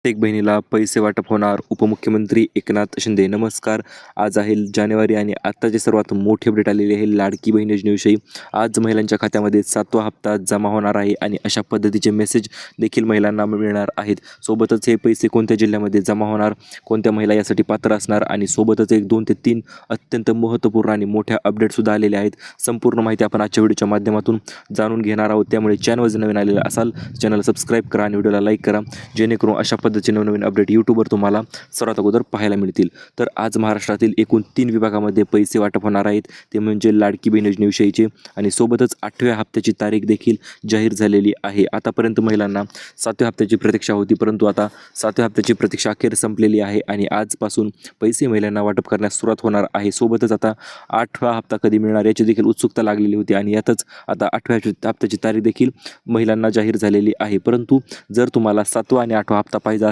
प्रत्येक बहिणीला पैसे वाटप होणार. उपमुख्यमंत्री एकनाथ शिंदे. नमस्कार. आज आहे जानेवारी आणि आत्ताचे सर्वात मोठी अपडेट आलेली आहे लाडकी बहीण योजनेविषयी. आज महिलांच्या खात्यामध्ये 7वा हप्ता जमा होणार आहे आणि अशा पद्धतीचे मेसेज देखील महिलांना मिळणार आहेत. सोबतच हे पैसे कोणत्या जिल्ह्यामध्ये जमा होणार, कोणत्या महिला यासाठी पात्र असणार आणि सोबतच 1, 2 ते 3 अत्यंत महत्त्वपूर्ण आणि मोठ्या अपडेटसुद्धा आलेल्या आहेत. संपूर्ण माहिती आपण आजच्या व्हिडिओच्या माध्यमातून जाणून घेणार आहोत. त्यामुळे चॅनल जर नवीन आलेला असाल चॅनल सबस्क्राईब करा आणि व्हिडिओला लाईक करा, जेणेकरून अशा पद्धतीचे नवनवीन अपडेट यूट्यूबवर तुम्हाला सर्वात अगोदर पाहायला मिळतील. तर आज महाराष्ट्रातील एकूण 3 विभागामध्ये पैसे वाटप होणार आहेत. ते म्हणजे लाडकी बहीण योजनेविषयीचे आणि सोबतच 8व्या हप्त्याची तारीख देखील जाहीर झालेली आहे. आतापर्यंत महिलांना 7व्या हप्त्याची प्रतीक्षा होती, परंतु आता 7व्या हप्त्याची प्रतीक्षा अखेर संपलेली आहे आणि आजपासून पैसे महिलांना वाटप करण्यास सुरुवात होणार आहे. सोबतच आता 8वा हप्ता कधी मिळणार याची देखील उत्सुकता लागलेली होती आणि यातच आता 8व्या हप्त्याची तारीख देखील महिलांना जाहीर झालेली आहे. परंतु जर तुम्हाला 7वा आणि 8वा हप्ता पाहिजे